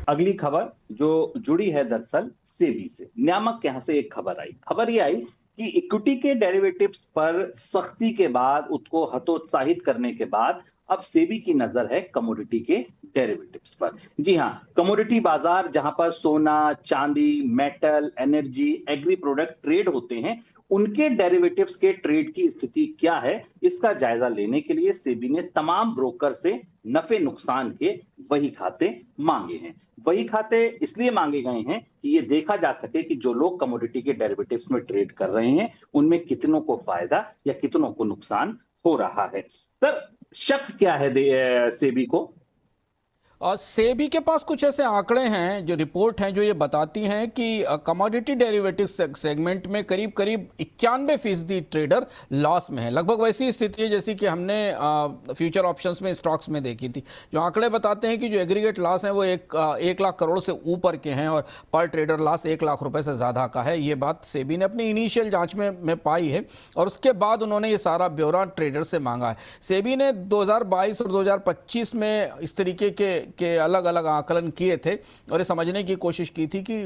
अगली खबर जो जुड़ी है दरअसल सेबी से, नियामक के यहाँ से एक खबर ये आई कि इक्विटी के डेरिवेटिव्स पर सख्ती के बाद, उसको हतोत्साहित करने के बाद अब सेबी की नजर है कमोडिटी के डेरिवेटिव्स पर। जी हाँ, कमोडिटी बाजार जहां पर सोना, चांदी, metal, energy, agree product trade होते हैं, उनके डेरिवेटिव्स के ट्रेड की स्थिति क्या है, इसका जायजा लेने के लिए सेबी ने तमाम ब्रोकर से नफे नुकसान के वही खाते मांगे हैं। वही खाते इसलिए मांगे गए हैं कि ये देखा जा सके कि जो लोग कमोडिटी के डेरिवेटिव्स में ट्रेड कर रहे हैं, उनमें कितनों को फायदा या कितनों को नुकसान हो रहा है। सर, शक क्या है सेबी को? और सेबी के पास कुछ ऐसे आंकड़े हैं, जो रिपोर्ट हैं, जो ये बताती हैं कि कमोडिटी डेरिवेटिव सेगमेंट में करीब करीब 91% ट्रेडर लॉस में है। लगभग वैसी स्थिति है जैसी कि हमने फ्यूचर ऑप्शंस में, स्टॉक्स में देखी थी। जो आंकड़े बताते हैं कि जो एग्रीगेट लॉस है वो 1 लाख करोड़ से ऊपर के हैं और पर ट्रेडर लॉस 1 लाख रुपए से ज़्यादा का है। ये बात सेबी ने अपनी इनिशियल जाँच में पाई है और उसके बाद उन्होंने ये सारा ब्यौरा ट्रेडर से मांगा है। सेबी ने 2022 और 2025 में इस तरीके के अलग अलग आकलन किए थे और ये समझने की कोशिश की थी कि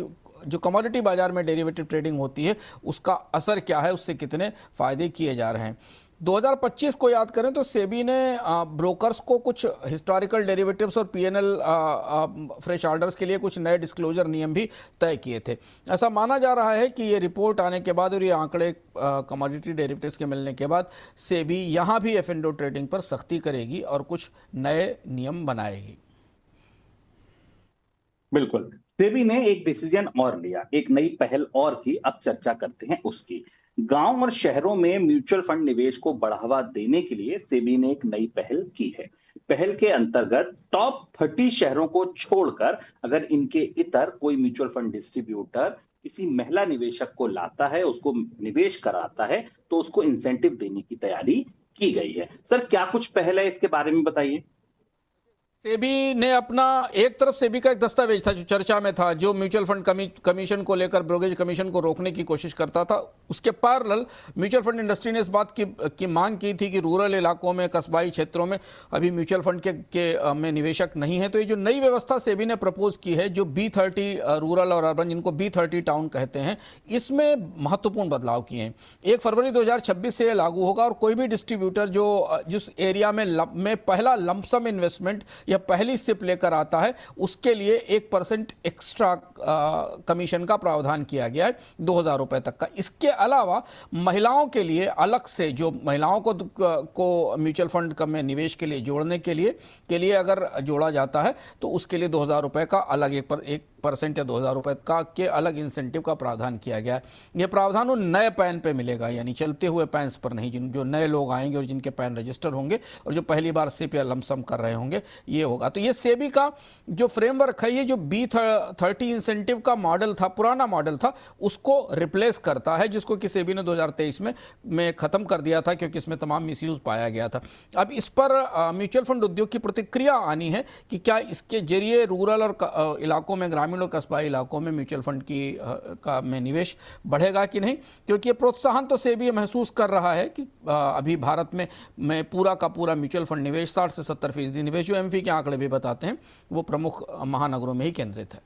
जो कमोडिटी बाजार में डेरिवेटिव ट्रेडिंग होती है उसका असर क्या है, उससे कितने फायदे किए जा रहे हैं। 2025 को याद करें तो सेबी ने ब्रोकर्स को कुछ हिस्टोरिकल डेरिवेटिव्स और पीएनएल फ्रेश ऑर्डर्स के लिए कुछ नए डिस्क्लोजर नियम भी तय किए थे। ऐसा माना जा रहा है कि ये रिपोर्ट आने के बाद और ये आंकड़े कमोडिटी डेरिवेटिव्स के मिलने के बाद सेबी यहाँ भी एफ&ओ ट्रेडिंग पर सख्ती करेगी और कुछ नए नियम बनाएगी। बिल्कुल, सेबी ने एक डिसीजन और लिया, एक नई पहल और की। अब चर्चा करते हैं उसकी। गांव और शहरों में म्यूचुअल फंड निवेश को बढ़ावा देने के लिए सेबी ने एक नई पहल की है। पहल के अंतर्गत टॉप 30 शहरों को छोड़कर अगर इनके इतर कोई म्यूचुअल फंड डिस्ट्रीब्यूटर किसी महिला निवेशक को लाता है, उसको निवेश कराता है, तो उसको इंसेंटिव देने की तैयारी की गई है। सर, क्या कुछ पहल है, इसके बारे में बताइए। सेबी ने अपना, एक तरफ सेबी का एक दस्तावेज था जो चर्चा में था, जो म्यूचुअल फंड कमीशन को लेकर, ब्रोकरेज कमीशन को रोकने की कोशिश करता था। उसके पैरेलल म्यूचुअल फंड इंडस्ट्री ने इस बात की मांग की थी कि रूरल इलाकों में, कस्बाई क्षेत्रों में अभी म्यूचुअल फंड में निवेशक नहीं है। तो ये जो नई व्यवस्था सेबी ने प्रपोज की है, जो B30 रूरल और अर्बन, जिनको B30 टाउन कहते हैं, इसमें महत्वपूर्ण बदलाव किए हैं। 1 फरवरी 2026 से लागू होगा और कोई भी डिस्ट्रीब्यूटर जो जिस एरिया में पहला लंपसम इन्वेस्टमेंट या पहली सिप लेकर आता है, उसके लिए 1% एक्स्ट्रा कमीशन का प्रावधान किया गया है, 2,000 रुपए तक का। इसके अलावा महिलाओं के लिए अलग से, जो महिलाओं को म्यूचुअल फंड में निवेश के लिए जोड़ने के लिए अगर जोड़ा जाता है तो उसके लिए 2,000 रुपए का अलग 1% या 2,000 रुपए का के अलग इंसेंटिव का प्रावधान किया गया है। यह प्रावधान उन नए पैन पे मिलेगा, यानी चलते हुए पैन पर नहीं। जो नए लोग आएंगे और जिनके पैन रजिस्टर होंगे और जो पहली बार सिप या लमसम कर रहे होंगे, ये होगा। तो ये सेबी का जो फ्रेमवर्क है, ये जो B30 इंसेंटिव का मॉडल था, पुराना मॉडल था, उसको रिप्लेस करता है, जिसको कि सेबी ने 2023 में खत्म कर दिया था, क्योंकि इसमें तमाम मिसयूज पाया गया था। अब इस पर म्यूचुअल फंड उद्योग की प्रतिक्रिया आनी है कि क्या इसके जरिए रूरल और इलाकों में, ग्रामीण और कस्बाई इलाकों में म्यूचुअल फंड में निवेश बढ़ेगा कि नहीं। क्योंकि ये प्रोत्साहन तो सेबी महसूस कर रहा है कि अभी भारत में पूरा का पूरा म्यूचुअल फंड निवेश 60 से 70% निवेश, जो एमफी के आंकड़े भी बताते हैं, वो प्रमुख महानगरों में ही केंद्रित है।